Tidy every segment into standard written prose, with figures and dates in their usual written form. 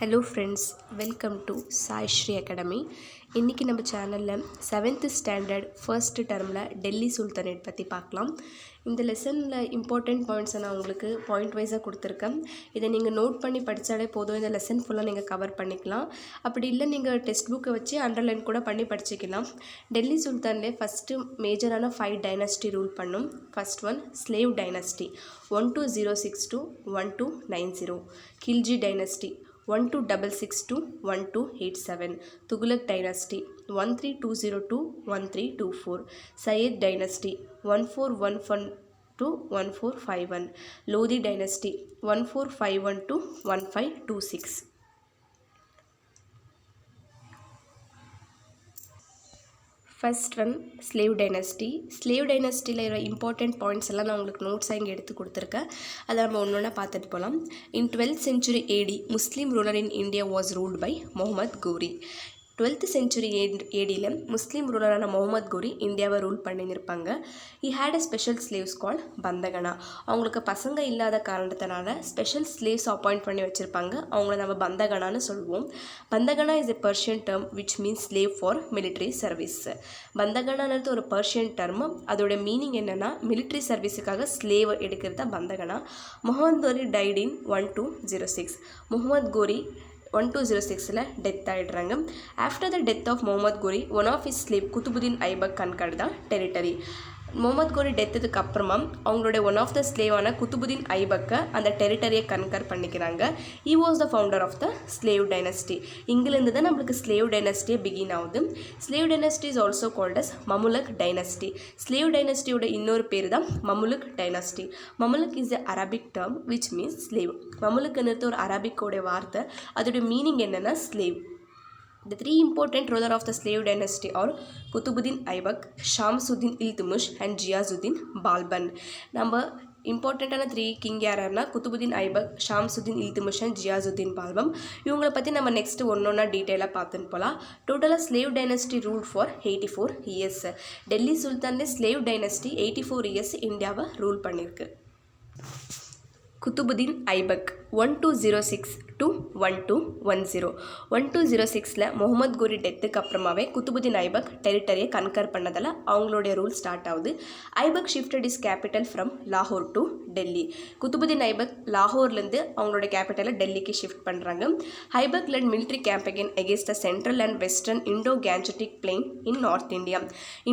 Hello friends, welcome to Sai Sri academy. இன்றைக்கி நம்ம சேனலில் 7th ஸ்டாண்டர்ட் ஃபர்ஸ்ட் டெர்மில் டெல்லி சுல்தானேட் பற்றி பார்க்கலாம். இந்த லெசனில் இம்பார்ட்டண்ட் பாயிண்ட்ஸை நான் உங்களுக்கு பாயிண்ட் வைஸாக கொடுத்துருக்கேன். இதை நீங்கள் நோட் பண்ணி படித்தாலே போதும், இந்த லெசன் ஃபுல்லாக நீங்கள் கவர் பண்ணிக்கலாம். அப்படி இல்லை நீங்கள் டெக்ஸ்ட் புக்கை வச்சு அண்டர்லைன் கூட பண்ணி படிச்சிக்கலாம். டெல்லி சுல்தான்லேயே ஃபஸ்ட்டு மேஜரான 5 டைனஸ்டி ரூல் பண்ணும். First one slave dynasty 12062 to 1290. Khilji dynasty 12662 to 1287. Tughlaq dynasty 13202 to 1324. Sayyid dynasty 1411 to 1451. Lodi dynasty 1451 to 1526. First one slave dynasty. Slave டைனஸ்டியில் இருக்கிற இம்பார்ட்டண்ட் பாயிண்ட்ஸ் எல்லாம் நான் உங்களுக்கு நோட்ஸாக இங்கே எடுத்து கொடுத்துருக்கேன். அதை நம்ம ஒன்று ஒன்றா பார்த்துட்டு போகலாம். In 12th century AD, Muslim ruler in India was ruled by Muhammad Ghori. 12th century ADயில் முஸ்லீம் ரூலரான முகமது கோரி இந்தியாவை ரூல் பண்ணியிருப்பாங்க. He had a special slaves call பந்தகனா. அவங்களுக்கு பசங்க இல்லாத காரணத்தினால ஸ்பெஷல் ஸ்லேவ்ஸ் அப்பாயிண்ட் பண்ணி வச்சுருப்பாங்க. அவங்கள நம்ம பந்தகனான்னு சொல்லுவோம். பந்தகனா is a Persian term which means slave for military service. பந்தகனான்றது ஒரு பர்ஷியன் டேர்ம். அதோட மீனிங் என்னென்னா மிலிட்ரி சர்வீஸுக்காக ஸ்லேவ் எடுக்கிறது தான் பந்தகனா. முகமது கோரி டைட் இன் 1206. முகமது கோரி 1206 டெத் ஆகிடுறாங்க. After the death of Muhammad Ghori, one of his slave Qutbuddin Aibak conquered தான் டெரிட்டரி. முகமது கோரி டெத்துக்கு அப்புறமா அவங்களுடைய ஒன் ஆஃப் த ஸ்லேவான குத்துபுதீன் ஐபக்கை அந்த டெரிட்டரியை கன்கர் பண்ணிக்கிறாங்க. He was the founder of the slave dynasty. இங்கிலேருந்து தான் நம்மளுக்கு ஸ்லேவ் டைனஸ்டியே பிகின் ஆகுது. Slave dynasty is also called as Mamluk dynasty. Slave டைனஸ்டியோட இன்னொரு பேர் தான் Mamluk dynasty. Mamluk is a Arabic term which means slave. மமுலுக்குன்றது ஒரு அரபிக்கோடைய வார்த்தை. அதோட மீனிங் என்னென்னா slave. The 3 important rulers of the slave dynasty are Qutbuddin Aibak, Shamsuddin Iltutmish and Ghiyazuddin Balban. நம்ம இம்பார்ட்டண்ட்டான 3 கிங் யாருன்னா குத்துபுதீன் ஐபக், ஷாம்சுதீன் இல்துமிஷ் அண்ட் ஜியாசுதீன் பால்பம். இவங்களை பற்றி நம்ம நெக்ஸ்ட் ஒன்றா டீட்டெயிலாக பார்த்துன்னு போகலாம். டோட்டலாக slave dynasty rule for 84 years. Delhi சுல்தான்ல ஸ்லேவ் டைனஸ்டி 84 இயர்ஸ் இந்தியாவை ரூல் பண்ணியிருக்கு. குத்துபுதீன் ஐபக் 1206 to 1210. 1206 முகமது கோரி டெத்துக்கு அப்புறமாவே குத்துபுதீன் ஐபக் டெரிட்டரியை கன்கர் பண்ணதால் அவங்களுடைய ரூல் ஸ்டார்ட் ஆகுது. Aibak shifted his capital from லாகூர் டு டெல்லி. குத்துபுதீன் ஐபக் லாகூர்லேருந்து அவங்களோட கேபிட்டலை டெல்லிக்கு ஷிஃப்ட் பண்ணுறாங்க. Aibak led military campaign against the central and western Indo Gangetic plain in north India.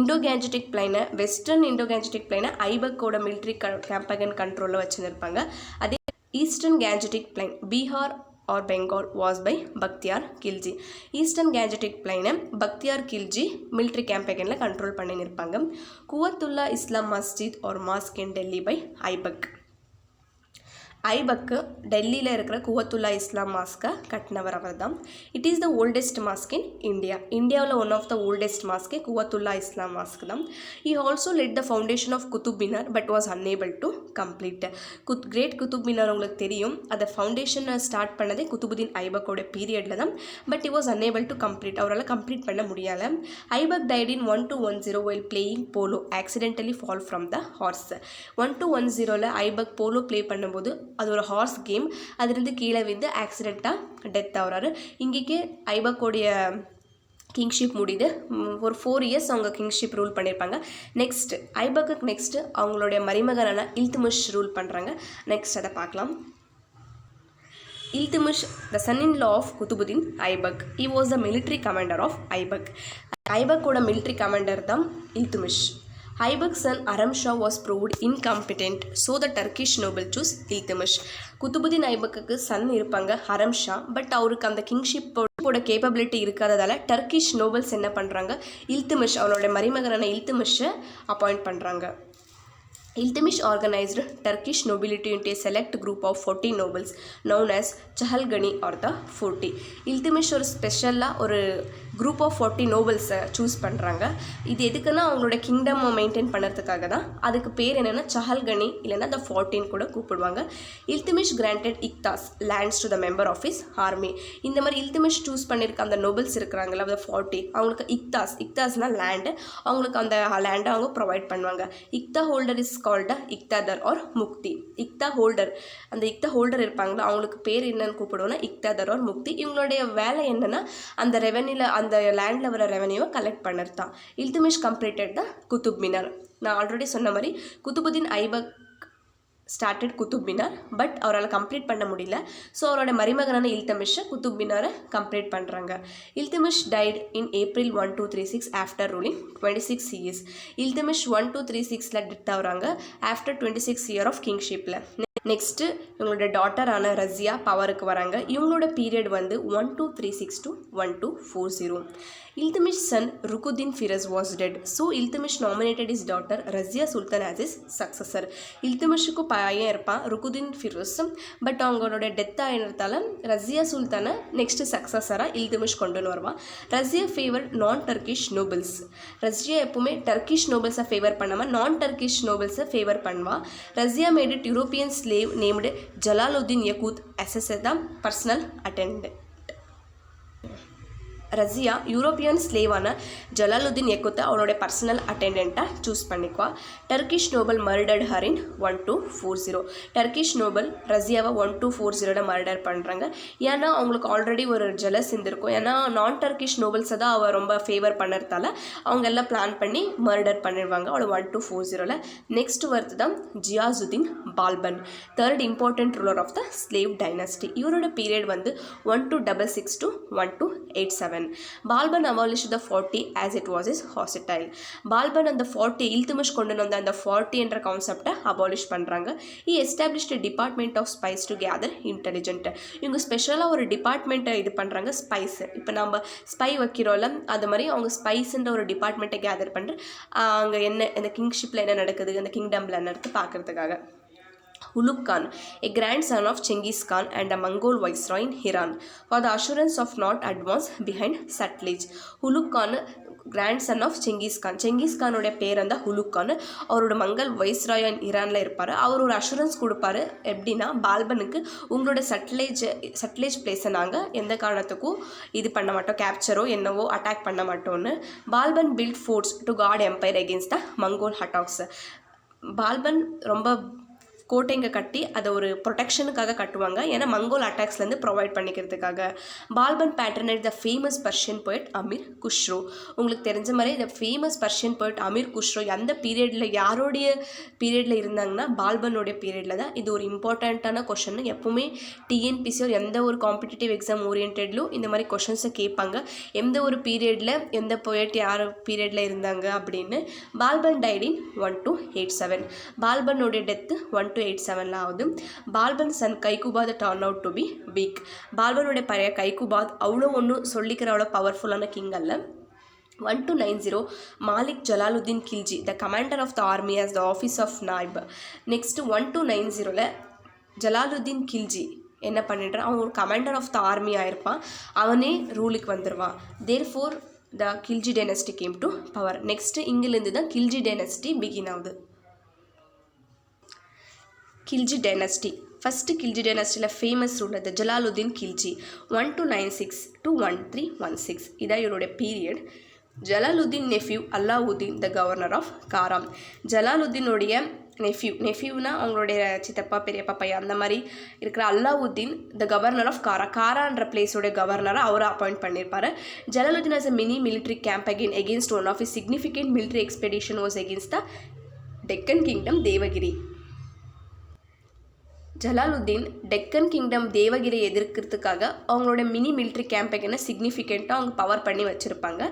Indo Gangetic பிளைனை வெஸ்டர்ன் இண்டோ கேஞ்சட்டிக் பிளைனை ஐபக்கோட மிலிட்ரி கேம்பெயின் கண்ட்ரோலில் வச்சுருப்பாங்க. அதே eastern Gangetic plain Bihar or Bengal was by Bakhtiyar Khilji. Eastern Gangetic பிளைனை Bakhtiyar Khilji military கேம்பெயினில் control பண்ணியிருப்பாங்க. Quwwatul Islam Masjid or mosque in Delhi by Aibak. Aibak டெல்லியில் இருக்கிற குவத்துல்லா இஸ்லாம் மாஸ்கை கட்டினவர் அவர் தான். It is the oldest mask in India. இந்தியாவில் ஒன் ஆஃப் த ஓல்டெஸ்ட் மாஸ்கே குவத்துல்லா இஸ்லாம் மாஸ்க் தான். He also led the foundation of Qutb Minar but was unable to complete. Great Qutb Minar உங்களுக்கு தெரியும். அதை ஃபவுண்டேஷனை ஸ்டார்ட் பண்ணதே குத்துபுதீன் ஐபக்கோட பீரியடில் தான். But he was unable to complete. அவரால் கம்ப்ளீட் பண்ண முடியலை. Aibak tight in 1210 while playing polo accidentally fall from the horse. 1210 Aibak polo play பண்ணும்போது அது ஒரு ஹார்ஸ் கேம், அதுலேருந்து கீழே விழுந்து ஆக்சிடெண்ட்டாக டெத் ஆகிறாரு. இங்கேக்கே ஐபக்கோடைய கிங்ஷிப் முடியுது. ஒரு 4 இயர்ஸ் அவங்க கிங்ஷிப் ரூல் பண்ணியிருப்பாங்க. நெக்ஸ்ட் ஐபக்கு நெக்ஸ்ட்டு அவங்களுடைய மருமகனான இல்துமிஷ் ரூல் பண்ணுறாங்க. நெக்ஸ்ட் அதை பார்க்கலாம். Iltutmish the son in law of Qutbuddin Aibak. He was the military commander of Aibak. ஐபக்கோட மிலிட்ரி கமாண்டர் தான் Iltutmish. Aibak's son Aram Shah was proved incompetent, so the Turkish noble chose Iltutmish. Qutbuddin Aibak son இருப்பாங்க Aram Shah. But அவருக்கு அந்த கிங்ஷிப்போட கேப்பபிலிட்டி இருக்காததால் டர்க்கிஷ் நோபல்ஸ் என்ன பண்ணுறாங்க, இல்துமிஷ் அவனோட மருமகனான இல்துமிஷை அப்பாயிண்ட் பண்ணுறாங்க. Iltutmish organized Turkish nobility into a select group of 40 nobles known as Chahalgani or the 40. Iltutmish ஒரு ஸ்பெஷலாக ஒரு குரூப் ஆஃப் 40 நோபல்ஸை சூஸ் பண்ணுறாங்க. இது எதுக்குன்னா அவங்களோட கிங்டம் மெயின்டைன் பண்ணுறதுக்காக தான். அதுக்கு பேர் என்னென்னா சஹல்கனி இல்லைன்னா த 14 கூட கூப்பிடுவாங்க. Iltutmish granted iqtas lands to the member of his army. இந்த மாதிரி இல்துமிஷ் சூஸ் பண்ணியிருக்க அந்த நோபல்ஸ் இருக்கிறாங்களா அந்த 40 அவங்களுக்கு இக்தாஸ்னால் லேண்டு, அவங்களுக்கு அந்த லேண்டை அவங்க ப்ரொவைட் பண்ணுவாங்க. இக்தா holder is called இக்தாதர் R Mukti. இக்தா holder, அந்த இக்தா ஹோல்டர் இருப்பாங்களா அவங்களுக்கு பேர் என்னன்னு கூப்பிடுவோம்னா இக்தாதர் ஆர் முக்தி. இவங்களுடைய வேலை என்னென்னா அந்த ரெவென்யூவில் அந்த லேண்டில் வர ரெவென்யூவை கலெக்ட் பண்ணுறது தான். Iltutmish completed the Qutub Minar. நான் ஆல்ரெடி சொன்ன மாதிரி குதுபுதீன் ஐபக் ஸ்டார்டட் குதுப் மினார், பட் அவரால் கம்ப்ளீட் பண்ண முடியல. ஸோ அவரோட மருமகனான இல்துமிஷை குதுப் மினாரை கம்ப்ளீட் பண்ணுறாங்க. இல்துமிஷ் டைட் இன் April 1236 after ruling 26 years. Iltutmish 1236 death ஆகுறாங்க ஆஃப்டர் 26 years ஆஃப் கிங்ஷிப்பில். நெக்ஸ்ட்டு இவங்களோட டாட்டரான ரஸியா பவருக்கு வராங்க. இவங்களோட பீரியட் வந்து 1236 to 1240. Iltutmish son Ruknuddin Firoz was dead. So Iltutmish nominated his daughter Razia Sultan as his successor. இல்துமிஷுக்கு பையன் இருப்பான் ருகுதீன் ஃபிரோஸ், பட் அவங்களோட டெத் ஆகினதால ரஸியா சுல்தானை நெக்ஸ்ட் சக்சஸராக இல்துமிஷ் கொண்டு வருவான். Razia favour non Turkish nobles. Razia எப்பவுமே டர்க்கிஷ் நோபல்ஸை ஃபேவர் பண்ணாமல் நான் டர்க்கிஷ் நோபல்ஸை ஃபேவர் பண்ணுவான். Razia made it European slave named Jalaluddin Yaqut as the personal attendant. Razia European ஸ்லேவான ஜலாலுத்தீன் யக்கூத்தை அவனோட பர்சனல் அட்டெண்டண்ட்டாக சூஸ் பண்ணிக்குவா. Turkish noble murdered her in 1240. Turkish noble ரஸியாவை 1240 மர்டர் பண்ணுறாங்க. ஏன்னா அவங்களுக்கு ஆல்ரெடி ஒரு ஜெலஸ் இருந்திருக்கும். ஏன்னா நான் டர்க்கிஷ் நோபல்ஸை தான் அவள் ரொம்ப ஃபேவர் பண்ணுறதால அவங்க எல்லாம் பிளான் பண்ணி மர்டர் பண்ணிடுவாங்க அவளை 1240. நெக்ஸ்ட் வருது தான் Ghiyasuddin Balban, third important ruler of the slave dynasty. இவரோட பீரியட் வந்து 1266 to 1287. Balban abolished the 40 as it was his hostile. Balban and the 40 Iltutmish கொண்டு வந்த அந்த 40 என்ற கான்செப்டை அபாலிஷ் பண்ணுறாங்க. He established a department of spies to gather intelligent. இவங்க ஸ்பெஷலாக ஒரு டிபார்ட்மெண்ட்டை இது பண்ணுறாங்க, ஸ்பைஸ். இப்போ நம்ம ஸ்பை வைக்கிறோம்ல அது மாதிரி அவங்க ஸ்பைஸ்ன்ற ஒரு டிபார்ட்மெண்ட்டை கேதர் பண்ணுற அங்கே என்ன இந்த கிங்ஷிப்பில் என்ன நடக்குது அந்த கிங்டமில் என்ன எடுத்து பார்க்குறதுக்காக. Ulugh Khan, a grandson of Genghis Khan and a Mongol viceroy in Iran, for the assurance of not advance behind Sutlej. Ulugh Khan grandson of Genghis Khan. Genghis கானோட பேர் அந்த உலுக் கான். அவரோட மங்கள் வைஸ்ராய் ஈரானில் இருப்பார். அவர் ஒரு அஷூரன்ஸ் கொடுப்பாரு. எப்படின்னா பால்பனுக்கு உங்களோட சட்லேஜ் பிளேஸை நாங்கள் எந்த காரணத்துக்கும் இது பண்ண மாட்டோம், கேப்சரோ என்னவோ அட்டாக் பண்ண மாட்டோம்னு. Balban built forts to guard empire against the Mongol attacks. Balban ரொம்ப கோட்டைங்க கட்டி அதை ஒரு ப்ரொடெக்ஷனுக்காக கட்டுவாங்க, ஏன்னா மங்கோல் அட்டாக்ஸ்லேருந்து ப்ரொவைட் பண்ணிக்கிறதுக்காக. Balban patronised the famous Persian poet Amir Khusro. உங்களுக்கு தெரிஞ்ச மாதிரி இந்த famous Persian poet Amir Khusro எந்த பீரியடில் யாரோடைய பீரியடில் இருந்தாங்கன்னா பால்பனுடைய பீரியடில் தான். இது ஒரு இம்பார்ட்டண்ட்டான கொஷன். எப்போவுமே டிஎன்பிசி எந்த ஒரு காம்படிட்டிவ் எக்ஸாம் ஓரியன்டட்லும் இந்த மாதிரி கொஷன்ஸை கேட்பாங்க. எந்த ஒரு பீரியடில் எந்த போய்ட் யார் பீரியடில் இருந்தாங்க அப்படின்னு. பால்பன் டைட் இன் 1287. பால்பனுடைய டெத்து 1287 ஆகுது. Balban son Kaiqubad turn out to be weak. பால்பனுடைய பழைய கைகுபாத் அவ்வளோ ஒன்றும் சொல்லிக்கிற அவ்வளோ பவர்ஃபுல்லான கிங் அல்ல. 1290 Malik Jalaluddin Khilji, the commander of the army as the office of Naib. Next 1290 Jalaluddin Khilji என்ன பண்ணிடுறான், அவன் ஒரு கமாண்டர் ஆஃப் த ஆர்மி ஆயிருப்பான், அவனே ரூலுக்கு வந்துடுவான். Therefore the Khilji dynasty came to power. Next இங்கிலேருந்து தான் கில்ஜி டைனஸ்டி பிகின் ஆகுது. கில்ஜி டைனஸ்டி. ஃபஸ்ட்டு கில்ஜி டைனஸ்டியில் famous ruler the Jalaluddin Khilji 1296 to 1316. இதான் இவருடைய period. Jalaluddin nephew Alauddin the governor of காராம். ஜலாலுத்தீனுடைய நெஃப்யூனா அவங்களுடைய சித்தப்பா பெரியப்பா பையன் அந்த மாதிரி இருக்கிற அல்லாவுத்தீன் த கவர்னர் ஆஃப் காரான்ற பிளேஸோட கவர்னராக அவரை அப்பாயிண்ட் பண்ணியிருப்பார். Jalaluddin as a mini military camp against one of his significant military expedition was against the Deccan Kingdom Devagiri. Jalaluddin Deccan kingdom தேவகிரியை எதிர்க்கிறதுக்காக அவங்களோட மினி மிலிட்ரி கேம்பெயினை சிக்னிஃபிகண்ட்டாக அவங்க பவர் பண்ணி வச்சுருப்பாங்க.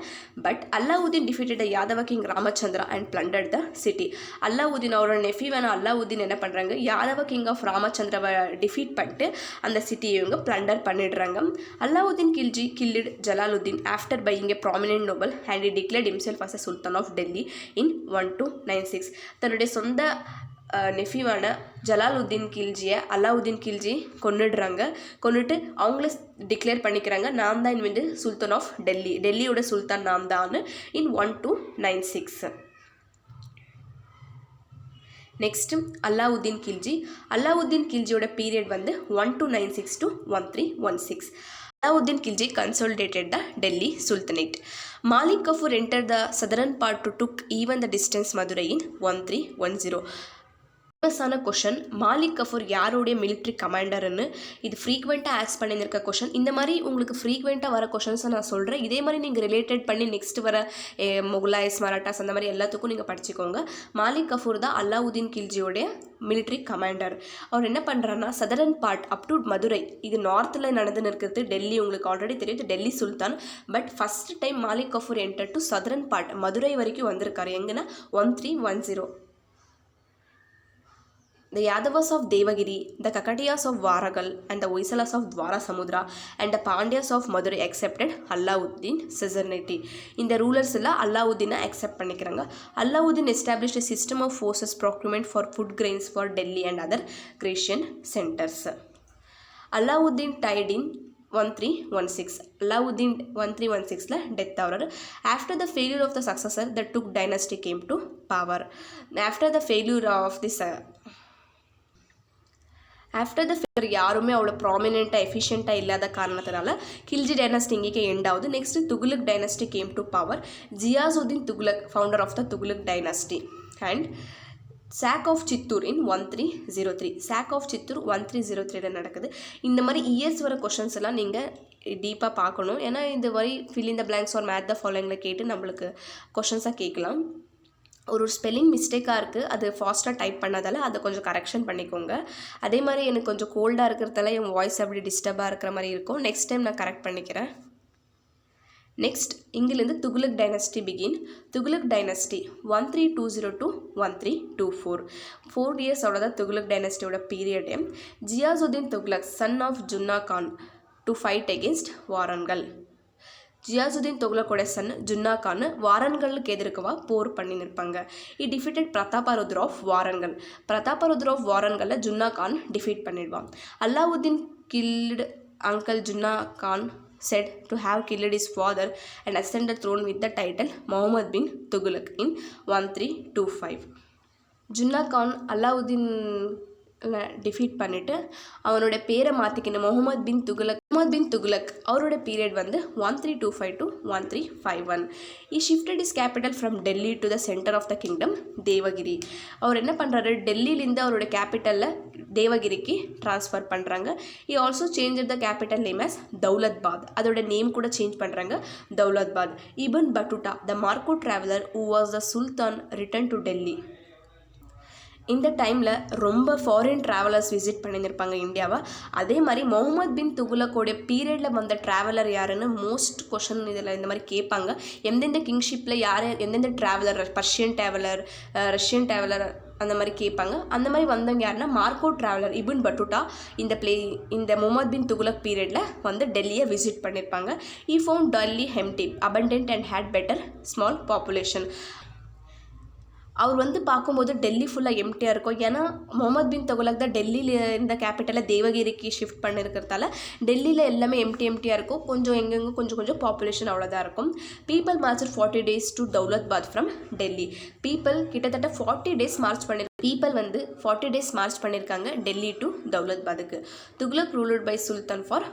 But Alauddin defeated Yadava king Ramachandra and plundered the city. Alauddin அவரோட நெஃப்யூவான அல்லாவுதீன் என்ன பண்ணுறாங்க, யாதவ கிங் ஆஃப் ராமச்சந்திராவை டிஃபீட் பண்ணிட்டு அந்த சிட்டியை இவங்க பிளண்டர் பண்ணிடுறாங்க. Alauddin Khilji killed Jalaluddin after buying a prominent noble and he declared himself as a sultan of Delhi in 1296. தன்னுடைய சொந்த நெஃபிவான ஜலாலுத்தீன் கில்ஜியை அலாவுதீன் கில்ஜி கொன்னுட்டு அவங்கள டிக்ளேர் பண்ணிக்கிறாங்க நான் தான் வந்து சுல்தான் ஆஃப் டெல்லியோட சுல்தான் நான் தான் இன் 1296. நெக்ஸ்ட்டு அலாவுதீன் கில்ஜியோட பீரியட் வந்து 1296 to 1316. Alauddin Khilji consolidated the Delhi Sultanate. Malik Kafur entered the southern part to took even the distance Madurai in 1310. ஃபேமஸான கொஷன் மாலிக் கஃபூர் யாருடைய மிலிட்ரி கமாண்டர்னு இது ஃப்ரீக்வெண்ட்டாக ஆஸ்க் பண்ணியிருக்க கொஷன். இந்த மாதிரி உங்களுக்கு ஃப்ரீக்வெண்ட்டாக வர கொஷன்ஸை நான் சொல்கிறேன். இதே மாதிரி நீங்கள் ரிலேட்டட் பண்ணி நெக்ஸ்ட் வர முகலாயஸ் மராட்டாஸ் அந்த மாதிரி எல்லாத்துக்கும் நீங்கள் படிச்சுக்கோங்க. மாலிக் கஃபூர் தான் அலாவுதீன் கில்ஜியோடைய மிலிட்ரி கமாண்டர். அவர் என்ன பண்ணுறாருன்னா southern part up to Madurai, இது நார்த்தில் நடந்துன்னு இருக்கிறது டெல்லி, உங்களுக்கு ஆல்ரெடி தெரியுது Delhi sultan. But first time Malik Kafur enter to southern part Madurai வரைக்கும் வந்திருக்காரு. எங்கன்னா 1310. The Yadavas of Devagiri, the Kakatiyas of Warangal, and the Hoysalas of Dwarasamudra, and the Pandyas of Madurai accepted Alauddin suzerainty. இந்த ரூலர்ஸ் எல்லாம் அலாவுதீனை accept பண்ணிக்கிறாங்க. Alauddin established a system of forces procurement for food grains for Delhi and other Grecian centers. Alauddin died in 1316. Alauddin 1316ல death ஆகிறார். After the failure of the successor the டுக் dynasty came to power. After the failure of this யாருமே அவ்வளோ ப்ராமினெண்ட்டாக எஃபிஷியண்ட்டாக இல்லாத காரணத்தினால Khilji dynasty இங்கே எண்ட் ஆகுது. Next Tughlaq dynasty came to power. Ghiyasuddin Tughlaq founder of the Tughlaq dynasty. And sack of Chittor in 1303. Sack of Chittor 1303 நடக்குது. இந்த மாதிரி இயர்ஸ் வர கொஷன்ஸ் எல்லாம் நீங்கள் டீப்பாக பார்க்கணும். ஏன்னா இந்த மாதிரி fill in the blanks or match the ஃபாலோயிங்கில் கேட்டு நம்மளுக்கு கொஷன்ஸாக கேட்கலாம். ஒரு ஸ்பெல்லிங் மிஸ்டேக்காக இருக்குது, அது ஃபாஸ்ட்டாக டைப் பண்ணதால் அதை கொஞ்சம் கரெக்ஷன் பண்ணிக்கோங்க. அதே மாதிரி எனக்கு கொஞ்சம் கோல்டாக இருக்கிறதால என் வாய்ஸ் அப்படி டிஸ்டர்பாக இருக்கிற மாதிரி இருக்கும். நெக்ஸ்ட் டைம் நான் கரெக்ட் பண்ணிக்கிறேன். நெக்ஸ்ட் இங்கிலேருந்து Tughlaq dynasty begin. Tughlaq dynasty 1320 to 1324. 4 years அவ்வளோதான் துகுலக் டைனஸ்டியோட period. Ghiyasuddin Tughlaq son of Junna Khan to fight against Warangal. Ghiyasuddin துகுலக்கோட சன் ஜுன்னா கான் வாரன்களுக்கு எதிர்க்கவா போர் பண்ணி நிற்பாங்க. It defeated Prataparudra of Warangal. Prataparudra of வாரன்களில் ஜுன்னா கான் டிஃபீட் பண்ணிடுவான். Alauddin killed uncle Junna Khan said to have killed his father and ascended the throne with the title Muhammad bin Tughlaq in 1325. Junna Khan Alauddin defeat பண்ணிவிட்டு அவனோட பேரை மாற்றிக்கணும் முகமது பின் துகுலக். அவரோட பீரியட் வந்து 1325 to 1351. He shifted his capital from Delhi to the center of the kingdom Devagiri. அவர் என்ன பண்ணுறாரு, டெல்லியிலேருந்து அவரோட கேபிட்டலில் தேவகிரிக்கு ட்ரான்ஸ்ஃபர் பண்ணுறாங்க. He also changed the capital name as தௌலத்பாத். அதோட நேம் கூட சேஞ்ச் பண்ணுறாங்க தௌலத்பாத். Ibn பட்டுட்டா the Marco traveler who was the Sultan returned to Delhi. இந்த டைமில் ரொம்ப ஃபாரின் ட்ராவலர்ஸ் விசிட் பண்ணியிருப்பாங்க இந்தியாவை. அதே மாதிரி முகமது பின் துகுலக்கோடைய பீரியடில் வந்த ட்ராவலர் யாருன்னு மோஸ்ட் கொஷன் இதில் இந்த மாதிரி கேட்பாங்க. எந்தெந்த கிங்ஷிப்பில் எந்தெந்த traveller, Persian traveller, Russian traveller அந்த மாதிரி கேட்பாங்க. அந்த மாதிரி வந்தவங்க யாருன்னா மார்க்கோ ட்ராவலர் இபன் பட்டுட்டா இந்த முகமது பின் துகுலக் பீரியடில் வந்து டெல்லியை விசிட் பண்ணியிருப்பாங்க. He found Delhi empty, abundant and had better small population. அவர் வந்து பார்க்கும்போது டெல்லி ஃபுல்லாக எம்டியாக இருக்கும். ஏன்னா முகமது பின் துகுலக் தான் டெல்லியில் இந்த கேபிட்டலை தேவகிரிக்கு ஷிஃப்ட் பண்ணியிருக்கிறதால டெல்லியில் எல்லாமே எம்டியாக இருக்கும். கொஞ்சம் எங்கெங்கே கொஞ்சம் பாப்புலேஷன் அவ்வளோதான் இருக்கும். People march 40 days to Daulatabad from Delhi. People கிட்டத்தட்ட 40 days மார்ச் வந்து 40 days மார்ச் பண்ணியிருக்காங்க டெல்லி டு தௌலத்பாதுக்கு. Tughlaq ruled by sultan for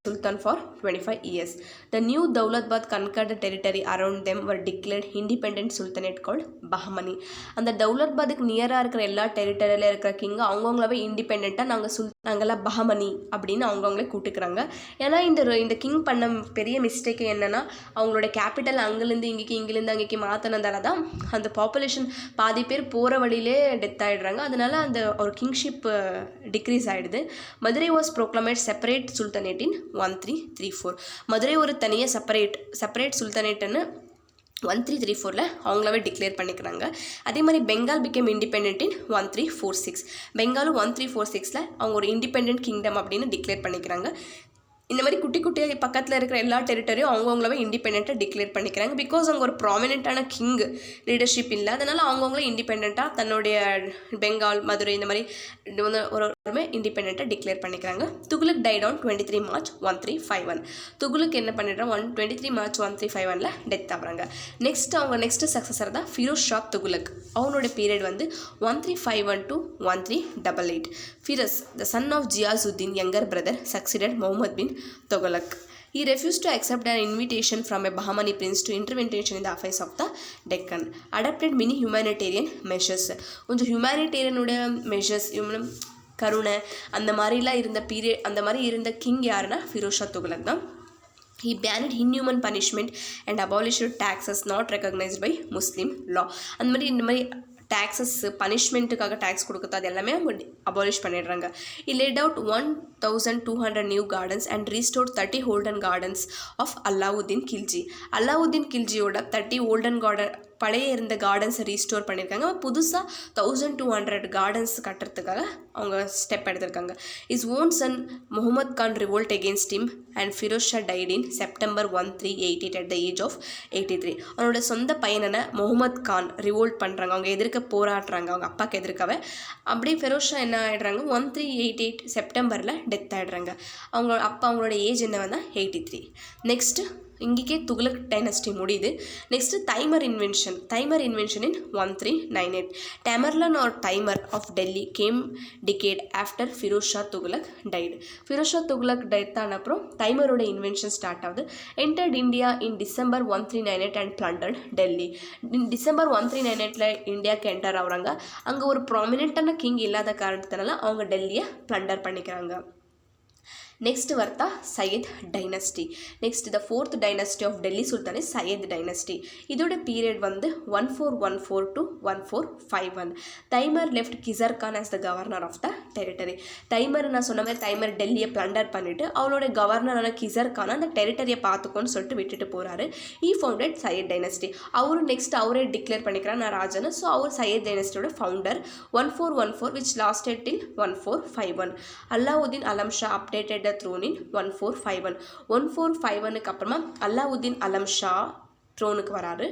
25 years. The new Dawlatbad conquered the territory around them were declared independent sultanate called Bahmani. அந்த தௌலத்பாதுக்கு நியராக இருக்கிற எல்லா டெரிட்டரியில் இருக்கிற கிங்க அவங்கவுங்களாவே இண்டிபெண்ட்டாக நாங்கள்லாம் பஹமனி அப்படின்னு அவங்கவுங்களே கூட்டுக்கிறாங்க. ஏன்னா இந்த கிங் பண்ண பெரிய மிஸ்டேக் என்னென்னா அவங்களோட கேபிட்டல் அங்கேருந்து இங்கேருந்து அங்கேக்கு மாற்றினதால தான் அந்த பாப்புலேஷன் பாதி பேர் போகிற வழியிலே டெத் ஆகிடுறாங்க. அதனால அந்த ஒரு கிங்ஷிப் டிக்ரீஸ் ஆகிடுது. மதுரை வாஸ் ப்ரோக்ளமேட் செப்பரேட் சுல்தானேட் இன் 1334. மதுரை ஒரு தனியாக செப்பரேட் சுல்தானேட்டுன்னு 1334 அவங்களாவே டிக்ளேர் பண்ணிக்கிறாங்க. அதே மாதிரி பெங்கால் பிகேம் இண்டிபெண்ட் இன் 1346. பெங்காலும் 1346 அவங்க ஒரு இண்டிபெண்ட் கிங்டம் அப்படின்னு டிக்ளேர் பண்ணிக்கிறாங்க. இந்த மாதிரி குட்டி குட்டியாக பக்கத்தில் இருக்கிற எல்லா டெரிட்டரியும் அவங்கவுங்களவே இண்டிபெண்ட்டாக டிக்ளேர் பண்ணிக்கிறாங்க. பிகாஸ் அவங்க ஒரு ப்ராமினெண்ட்டான கிங் லீடர்ஷிப் இல்லை, அதனால் அவங்கவுங்களே இண்டிபெண்ட்டாக தன்னுடைய பெங்கால், மதுரை இந்த மாதிரி ஒருமே இண்டிபெண்ட்டாக டிக்ளேர் பண்ணிக்கிறாங்க. Tughlaq tight on 23 March 1351. Tughlaq என்ன பண்ணிடுறாங்க 23 மார்ச் 1351 டெத் ஆகுறாங்க. நெக்ஸ்ட் சக்ஸஸர் தான் ஃபிரோஸ் ஷா துகுலக். அவனோட பீரியட் வந்து 1351 to 1388. Firoz, the son of Ghiyasuddin younger brother, succeeded Muhammad bin Tughlaq. He refused to accept an invitation from a Bahmani prince to intervention in the affairs of the Deccan. Adopted many humanitarian measures. கொஞ்சம் ஹியூமனிடேரியனுடைய measures, கருணை அந்த மாதிரிலாம் இருந்த period, அந்த மாதிரி இருந்த king யாருன்னா ஃபிரோஸ் ஷா துகுலக் தான். He banned inhuman punishment and abolished taxes not recognized by Muslim law. அந்த மாதிரி இந்த மாதிரி டேக்ஸஸ் பனிஷ்மெண்ட்டுக்காக டேக்ஸ் கொடுக்குறது அது எல்லாமே அவங்க அபாலிஷ் பண்ணிடுறாங்க. He laid out 1200 new gardens and restored 30 olden gardens of Alauddin Khilji. Alauddin கில்ஜியோட 30 ஓல்டன் கார்டன் பழைய இருந்த கார்டன்ஸை ரீஸ்டோர் பண்ணியிருக்காங்க. புதுசாக 1200 கார்டன்ஸ் கட்டுறதுக்காக அவங்க ஸ்டெப் எடுத்திருக்காங்க. His own son Muhammad Khan revolt against him and Firoz Shah died in September 1388 at the age of 83. அவனோட சொந்த பையனை முகமது கான் ரிவோல்ட் பண்ணுறாங்க, அவங்க எதிர்க்க போராடுறாங்க அவங்க அப்பாவுக்கு எதிர்க்கவே. அப்படியே ஃபிரோஸ் ஷா என்ன ஆகிடுறாங்க 1388 செப்டம்பரில் டெத் ஆகிடுறாங்க. அவங்களோட ஏஜ் என்ன வந்தால் 83. நெக்ஸ்ட்டு இங்கேயே துகுலக் டைனஸ்டி முடியுது. Next Timur invention in 1398. Tamerlane or Timur of Delhi came decade after Firoz Shah Tughlaq died. Firoz Shah Tughlaq death ஆன அப்புறம் டைமரோட இன்வென்ஷன் ஸ்டார்ட் ஆகுது. Entered India in December 1398 and plundered Delhi. December 1398 இந்தியாவுக்கு என்டர் ஆகுறாங்க. அங்கே ஒரு ப்ராமினெண்ட்டான கிங் இல்லாத காரணத்தினால அவங்க டெல்லியை பிளண்டர் பண்ணிக்கிறாங்க. நெக்ஸ்ட் வர்த்தா Sayyid dynasty. Next the 4th dynasty of Delhi sultan is Sayyid dynasty. இதோட பீரியட் வந்து 1414 to 1451. Timur left Khizr Khan as the governor of the territory. Timur நான் சொன்ன மாதிரி தைமர் டெல்லியை பிளண்டர் பண்ணிவிட்டு அவளோட கவர்னரான கிசர் கான் அந்த டெரிட்டரியை பார்த்துக்கோன்னு சொல்லிட்டு விட்டுட்டு போகிறாரு. He founded Sayyid dynasty. அவரே டிக்ளேர் பண்ணிக்கிறார் நான் ராஜன்னு. ஸோ அவர் சையத் டைனஸ்டியோட founder. 1414 which lasted till 1451. Alauddin Alam Shah updated throne in 1451. 1451க்கு அப்புறமா அலாவுதீன் அலம் ஷா த்ரோனுக்கு வராரு.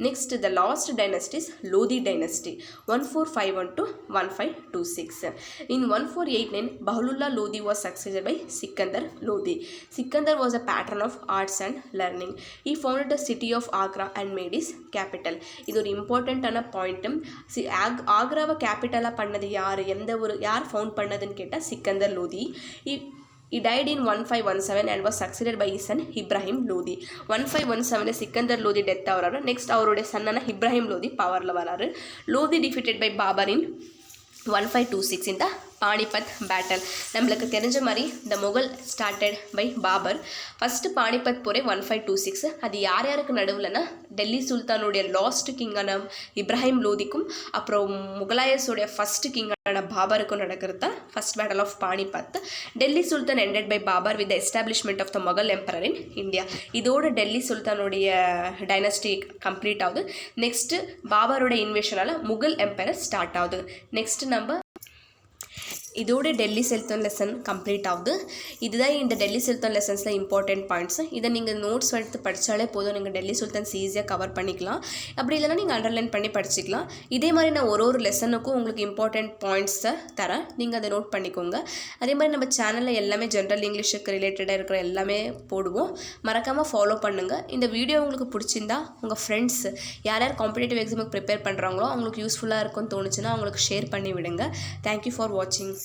Next the last dynasty is Lodi dynasty 1451 to 1526. In 1489 Bahloollah Lodi was succeeded by Sikandar Lodi. Sikandar was a patron of arts and learning. He founded the city of Agra and made his capital. இது ஒரு இம்பார்ட்டண்ட்டான பாயிண்ட்டும். ஆக்ராவை கேபிட்டலாக பண்ணது யார் found பண்ணதுன்னு கேட்டால் Sikandar Lodi. He died in 1517 and was succeeded by his son Ibrahim Lodi. 1517 Sikandar Lodi death ஆகிறாரு. Next அவருடைய சன்னான இப்ராஹிம் லோதி பவரில் வராரு. Lodi defeated by Babur in 1526 in the Panipat battle. நம்மளுக்கு தெரிஞ்ச மாதிரி இந்த Mughal started by Babur. First Panipat போரே 1526. அது யாருக்கு நடுவில்னா டெல்லி சுல்தானுடைய லாஸ்ட் கிங்கான இப்ராஹிம் லோதிக்கும் அப்புறம் முகலாயர்ஸோடைய ஃபஸ்ட்டு கிங்கான பாபருக்கும் நடக்கிறது தான் first battle of Panipat. Delhi Sultan ended by Babur with the establishment of the Mughal emperor in India. இதோட டெல்லி சுல்தானுடைய டைனஸ்டி கம்ப்ளீட் ஆகுது. நெக்ஸ்ட்டு பாபரோட இன்வேஷனால் முகல் எம்பரர் ஸ்டார்ட் ஆகுது. நெக்ஸ்ட் நம்ம இதோட டெல்லி சுல்தான் லெசன் கம்ப்ளீட் ஆகுது. இதுதான் இந்த டெல்லி சுல்தான் லெசன்ஸில் இம்பார்ட்டண்ட் பாயிண்ட்ஸ். இதை நீங்கள் நோட்ஸ் எடுத்து படித்தாலே போதும், நீங்கள் டெல்லி சுல்தான்ஸ் ஈஸியாக கவர் பண்ணிக்கலாம். அப்படி இல்லைனா நீங்கள் அண்டர்லைன் பண்ணி படிச்சிக்கலாம். இதே மாதிரி நான் ஒரு லெசனுக்கும் உங்களுக்கு இம்பார்ட்டண்ட் பாயிண்ட்ஸை தரேன், நீங்கள் அதை நோட் பண்ணிக்கோங்க. அதே மாதிரி நம்ம சேனலில் எல்லாமே ஜென்ரல் இங்கிலீஷுக்கு ரிலேட்டடாக இருக்கிற எல்லாமே போடுவோம், மறக்காமல் ஃபாலோ பண்ணுங்கள். இந்த வீடியோ உங்களுக்கு பிடிச்சிருந்தா உங்கள் ஃப்ரெண்ட்ஸ் யார் காம்படிட்டிவ் எக்ஸாமுக்கு ப்ரிப்பேர் பண்ணுறாங்களோ அவங்களுக்கு யூஸ்ஃபுல்லாக இருக்கும்னு தோணுச்சுன்னா அவங்களுக்கு ஷேர் பண்ணி விடுங்க. தேங்க்யூ ஃபார் வாட்சிங்.